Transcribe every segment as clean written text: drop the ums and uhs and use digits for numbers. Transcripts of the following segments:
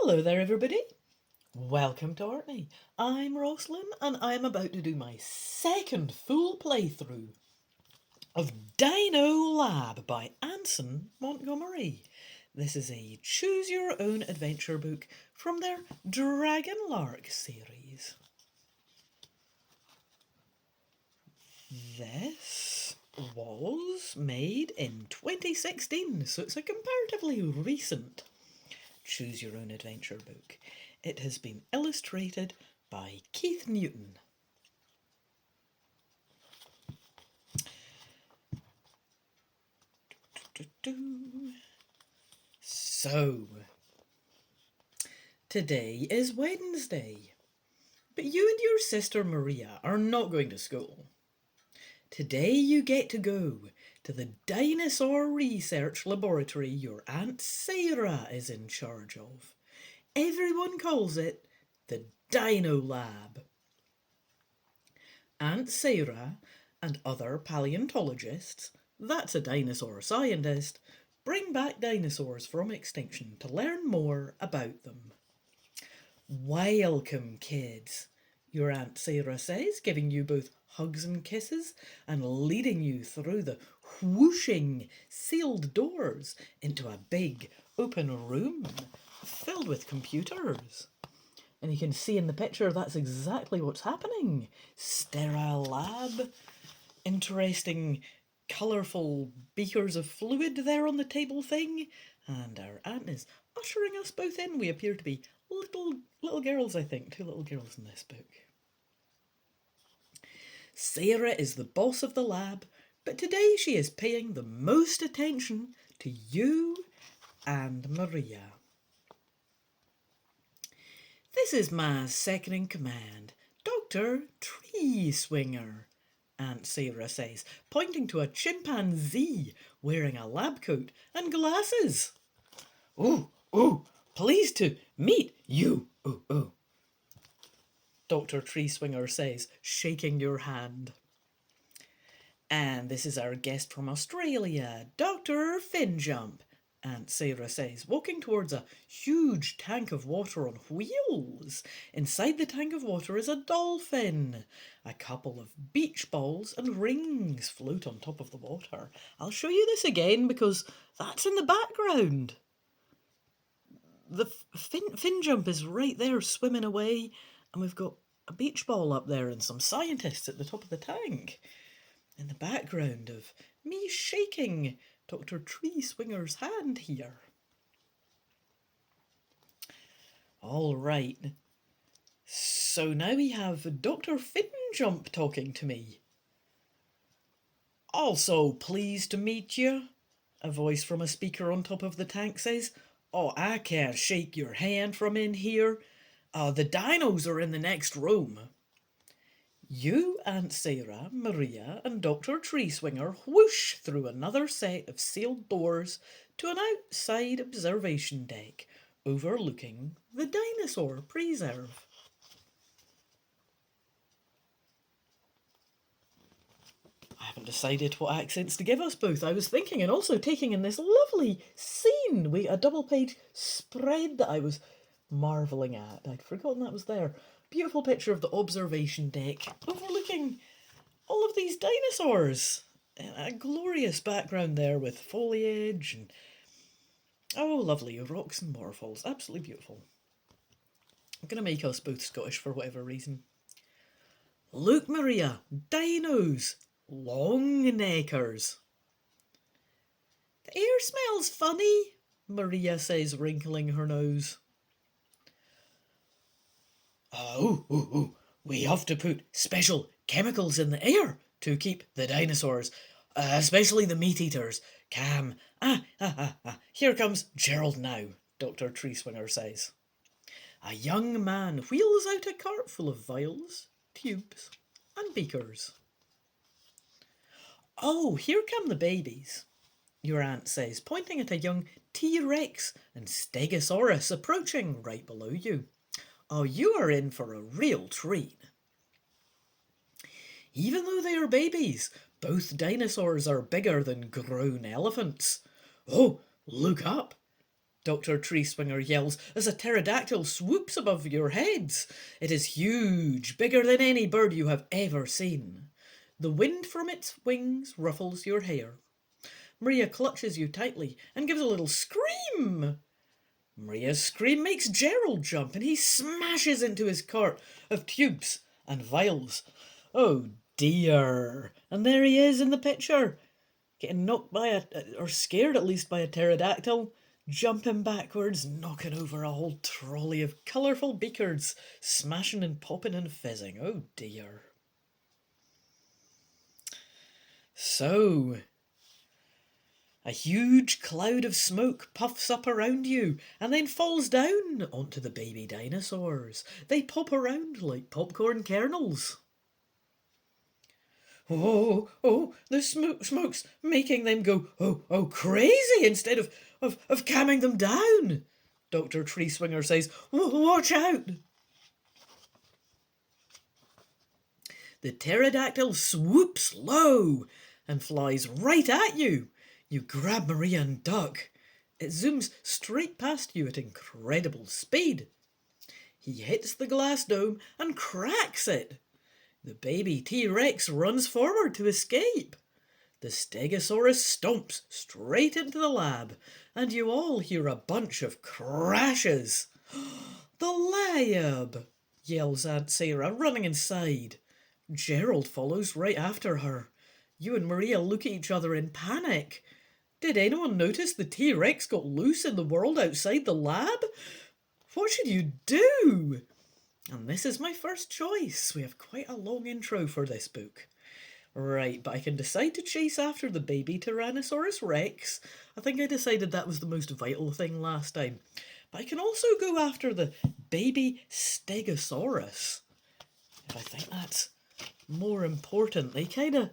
Hello there, everybody. Welcome to Orkney. I'm Rosslyn, and I'm about to do my second full playthrough of Dino Lab by Anson Montgomery. This is a choose your own adventure book from their Dragonlark series. This was made in 2016, so it's a comparatively recent choose your own adventure book. It has been illustrated by Keith Newton. So, today is Wednesday, but you and your sister Maria are not going to school. Today you get to go to the dinosaur research laboratory your Aunt Sarah is in charge of. Everyone calls it the Dino Lab. Aunt Sarah and other paleontologists, that's a dinosaur scientist, bring back dinosaurs from extinction to learn more about them. Welcome, kids, your Aunt Sarah says, giving you both hugs and kisses and leading you through the whooshing sealed doors into a big open room filled with computers. And you can see in the picture that's exactly what's happening. Sterile lab, interesting colourful beakers of fluid there on the table thing, and our aunt is ushering us both in. We appear to be little girls, I think. Two little girls in this book. Sarah is the boss of the lab, but today she is paying the most attention to you and Maria. This is my second in command, Dr. Tree Swinger, Aunt Sarah says, pointing to a chimpanzee wearing a lab coat and glasses. Ooh, pleased to meet you, ooh. Dr. Tree Swinger says, shaking your hand. And this is our guest from Australia, Dr. Finjump, Aunt Sarah says, walking towards a huge tank of water on wheels. Inside the tank of water is a dolphin. A couple of beach balls and rings float on top of the water. I'll show you this again because that's in the background. The Finjump is right there swimming away, and we've got a beach ball up there and some scientists at the top of the tank. In the background of me shaking Dr. Tree Swinger's hand here. All right. So now we have Dr. Finjump talking to me. Also pleased to meet you, a voice from a speaker on top of the tank says. Oh, I can't shake your hand from in here. The dinos are in the next room. You, Aunt Sarah, Maria, and Dr. Tree Swinger whoosh through another set of sealed doors to an outside observation deck overlooking the dinosaur preserve. I haven't decided what accents to give us both. I was thinking and also taking in this lovely scene. A double-page spread that I was marvelling at. I'd forgotten that was there. Beautiful picture of the observation deck overlooking all of these dinosaurs. A glorious background there with foliage and oh, lovely rocks and waterfalls. Absolutely beautiful. I'm going to make us both Scottish for whatever reason. Look, Maria, dinos, long neckers. The air smells funny, Maria says, wrinkling her nose. Oh, we have to put special chemicals in the air to keep the dinosaurs, especially the meat-eaters, calm. Here comes Gerald now, Dr. Tree Swinger says. A young man wheels out a cart full of vials, tubes, and beakers. Oh, here come the babies, your aunt says, pointing at a young T-Rex and Stegosaurus approaching right below you. Oh, you are in for a real treat. Even though they are babies, both dinosaurs are bigger than grown elephants. Oh, look up. Dr. Tree Swinger yells as a pterodactyl swoops above your heads. It is huge, bigger than any bird you have ever seen. The wind from its wings ruffles your hair. Maria clutches you tightly and gives a little scream. Maria's scream makes Gerald jump and he smashes into his cart of tubes and vials. Oh dear. And there he is in the picture, getting knocked by or scared at least by a pterodactyl, jumping backwards, knocking over a whole trolley of colourful beakers, smashing and popping and fizzing. Oh dear. So, a huge cloud of smoke puffs up around you and then falls down onto the baby dinosaurs. They pop around like popcorn kernels. Oh, the smoke's making them go, oh, crazy instead of calming them down. Dr. Tree Swinger says, watch out. The pterodactyl swoops low and flies right at you. You grab Maria and duck. It zooms straight past you at incredible speed. He hits the glass dome and cracks it. The baby T-Rex runs forward to escape. The Stegosaurus stomps straight into the lab, and you all hear a bunch of crashes. The lab, yells Aunt Sarah, running inside. Gerald follows right after her. You and Maria look at each other in panic. Did anyone notice the T-Rex got loose in the world outside the lab? What should you do? And this is my first choice. We have quite a long intro for this book. Right, but I can decide to chase after the baby Tyrannosaurus Rex. I think I decided that was the most vital thing last time. But I can also go after the baby Stegosaurus. If I think that's more important. They kind of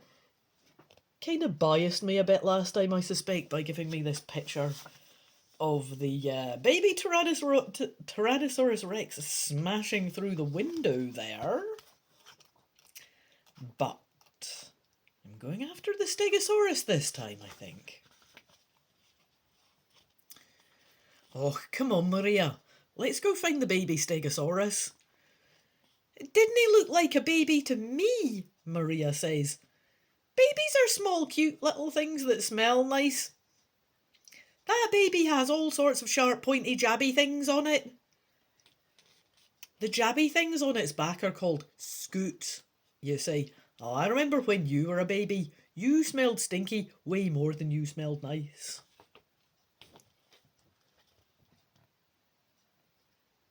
biased me a bit last time, I suspect, by giving me this picture of the baby Tyrannosaurus Rex smashing through the window there. But I'm going after the Stegosaurus this time, I think. Oh, come on, Maria. Let's go find the baby Stegosaurus. Didn't he look like a baby to me? Maria says. Babies are small, cute little things that smell nice. That baby has all sorts of sharp, pointy, jabby things on it. The jabby things on its back are called scoots, you see. Oh, I remember when you were a baby, you smelled stinky way more than you smelled nice.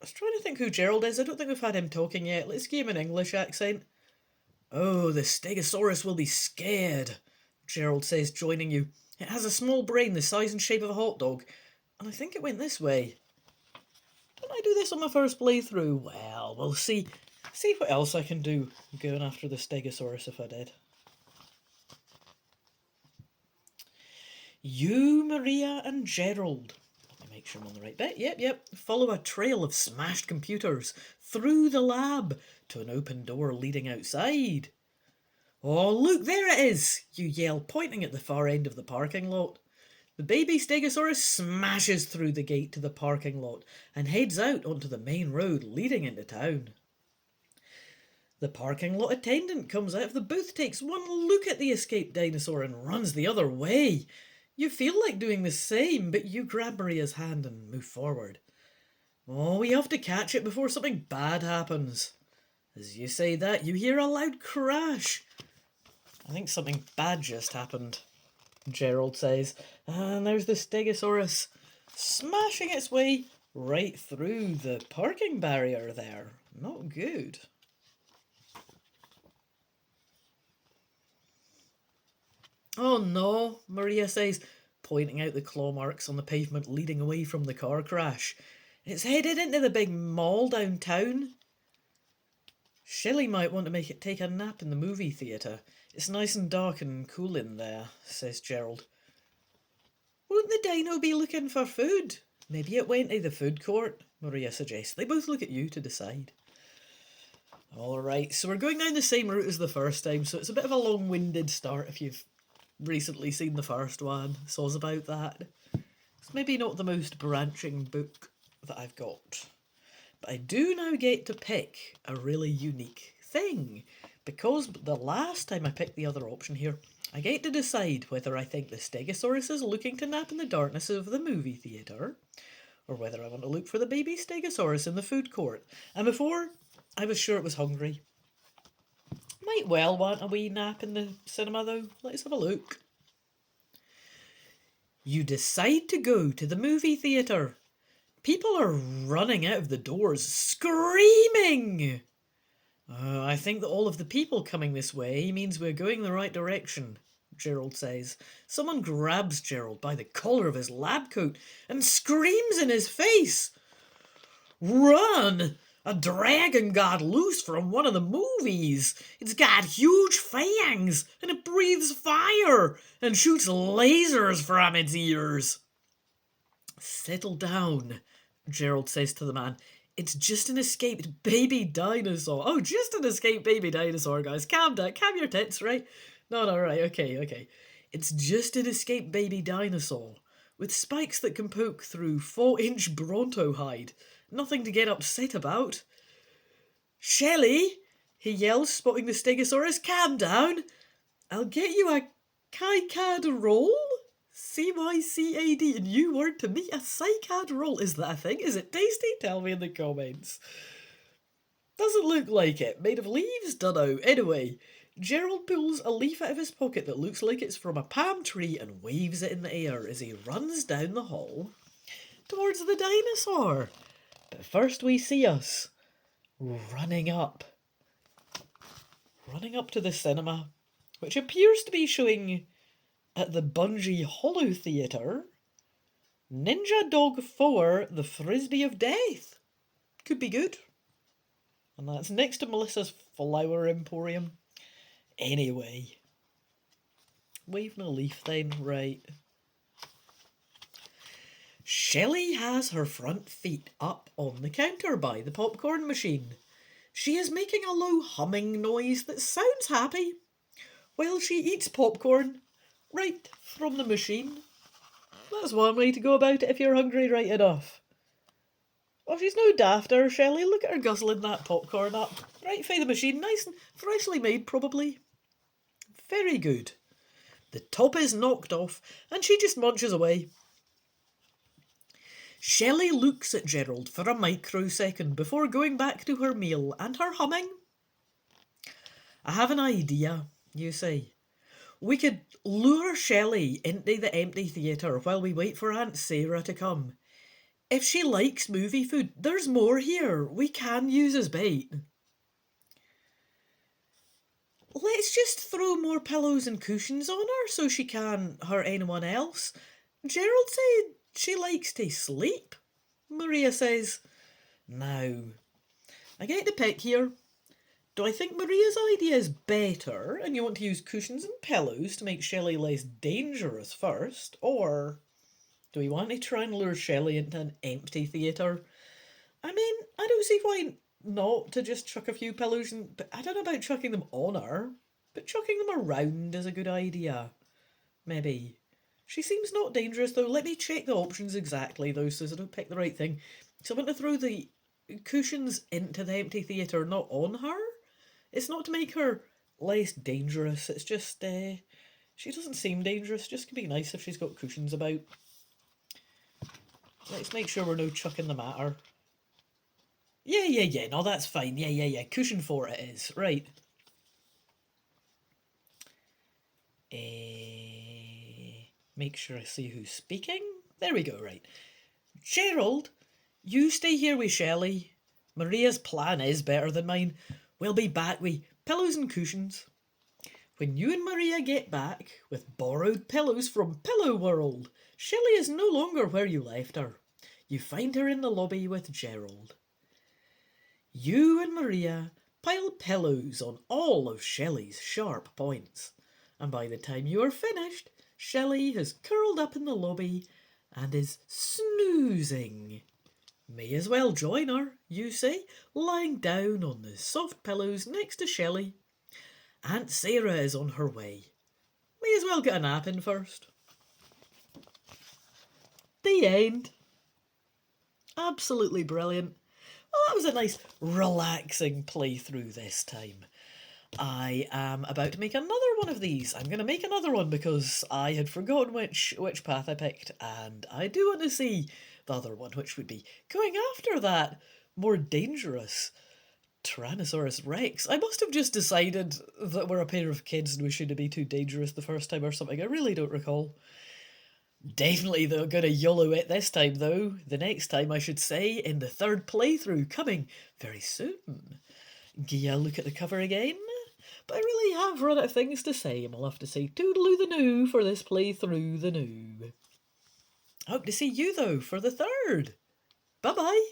I was trying to think who Gerald is. I don't think we've had him talking yet. Let's give him an English accent. Oh, the Stegosaurus will be scared, Gerald says, joining you. It has a small brain the size and shape of a hot dog, and I think it went this way. Didn't I do this on my first playthrough? Well, we'll see what else I can do going after the Stegosaurus if I did. You, Maria, and Gerald. Let me make sure I'm on the right bit. Yep. Follow a trail of smashed computers through the lab to an open door leading outside. Oh, look, there it is, you yell, pointing at the far end of the parking lot. The baby Stegosaurus smashes through the gate to the parking lot and heads out onto the main road leading into town. The parking lot attendant comes out of the booth, takes one look at the escaped dinosaur and runs the other way. You feel like doing the same, but you grab Maria's hand and move forward. Oh, we have to catch it before something bad happens. As you say that, you hear a loud crash. I think something bad just happened, Gerald says. And there's the Stegosaurus smashing its way right through the parking barrier there. Not good. Oh no, Maria says, pointing out the claw marks on the pavement leading away from the car crash. It's headed into the big mall downtown. Shelley might want to take a nap in the movie theatre. It's nice and dark and cool in there, says Gerald. Won't the dino be looking for food? Maybe it went to the food court, Maria suggests. They both look at you to decide. Alright, so we're going down the same route as the first time, so it's a bit of a long-winded start if you've recently seen the first one. So's about that. It's maybe not the most branching book that I've got, but I do now get to pick a really unique thing, because the last time I picked the other option here, I get to decide whether I think the Stegosaurus is looking to nap in the darkness of the movie theatre, or whether I want to look for the baby Stegosaurus in the food court. And before, I was sure it was hungry. Might well want a wee nap in the cinema though. Let's have a look. You decide to go to the movie theatre. People are running out of the doors, screaming. I think that all of the people coming this way means we're going the right direction, Gerald says. Someone grabs Gerald by the collar of his lab coat and screams in his face. Run! A dragon got loose from one of the movies. It's got huge fangs and it breathes fire and shoots lasers from its ears. Settle down, Gerald says to the man. It's just an escaped baby dinosaur. Oh, just an escaped baby dinosaur, guys. Calm down. Calm your tits, right? No, right. Okay. It's just an escaped baby dinosaur with spikes that can poke through 4-inch Bronto hide. Nothing to get upset about. Shelley, he yells, spotting the Stegosaurus. Calm down. I'll get you a cycad roll. C-Y-C-A-D, a new word to me, a cycad roll. Is that a thing? Is it tasty? Tell me in the comments. Doesn't look like it. Made of leaves? Dunno. Anyway, Gerald pulls a leaf out of his pocket that looks like it's from a palm tree and waves it in the air as he runs down the hall towards the dinosaur. But first we see us running up to the cinema, which appears to be showing at the Bungee Hollow Theatre, Ninja Dog 4, The Frisbee of Death. Could be good. And that's next to Melissa's Flower Emporium. Anyway. Waving a leaf then, right. Shelley has her front feet up on the counter by the popcorn machine. She is making a low humming noise that sounds happy while she eats popcorn right from the machine. That's one way to go about it if you're hungry right enough. Well, she's no dafter, Shelley. Look at her guzzling that popcorn up right from the machine. Nice and freshly made, probably. Very good. The top is knocked off and she just munches away. Shelley looks at Gerald for a microsecond before going back to her meal and her humming. I have an idea, you say. We could lure Shelley into the empty theatre while we wait for Aunt Sarah to come. If she likes movie food, there's more here we can use as bait. Let's just throw more pillows and cushions on her so she can't hurt anyone else. Gerald said she likes to sleep, Maria says. Now, I get to pick here. Do I think Maria's idea is better and you want to use cushions and pillows to make Shelley less dangerous first? Or do we want to try and lure Shelley into an empty theatre? I mean, I don't see why not to just chuck a few pillows and... But I don't know about chucking them on her, but chucking them around is a good idea. Maybe. She seems not dangerous though. Let me check the options exactly though so I don't pick the right thing. So I want to throw the cushions into the empty theatre, not on her. It's not to make her less dangerous, it's just, she doesn't seem dangerous, just could be nice if she's got cushions about. Let's make sure we're no chucking them at her. Yeah, no, that's fine, yeah, cushion for it is, right. Make sure I see who's speaking. There we go, right. Gerald, you stay here with Shelley. Maria's plan is better than mine. We'll be back with pillows and cushions. When you and Maria get back with borrowed pillows from Pillow World, Shelley is no longer where you left her. You find her in the lobby with Gerald. You and Maria pile pillows on all of Shelley's sharp points, and by the time you are finished, Shelley has curled up in the lobby and is snoozing. May as well join her, you say, lying down on the soft pillows next to Shelley. Aunt Sarah is on her way. May as well get a nap in first. The end. Absolutely brilliant. Well, that was a nice, relaxing playthrough this time. I am about to make another one of these. I'm going to make another one because I had forgotten which path I picked, and I do want to see the other one, which would be going after that more dangerous Tyrannosaurus Rex. I must have just decided that we're a pair of kids and we shouldn't be too dangerous the first time or something. I really don't recall. Definitely they're going to YOLO it this time, though. The next time, I should say, in the third playthrough, coming very soon. Gia, look at the cover again. But I really have run out of things to say, and we'll have to say toodaloo the noo for this playthrough the noo. Hope to see you, though, for the third. Bye-bye.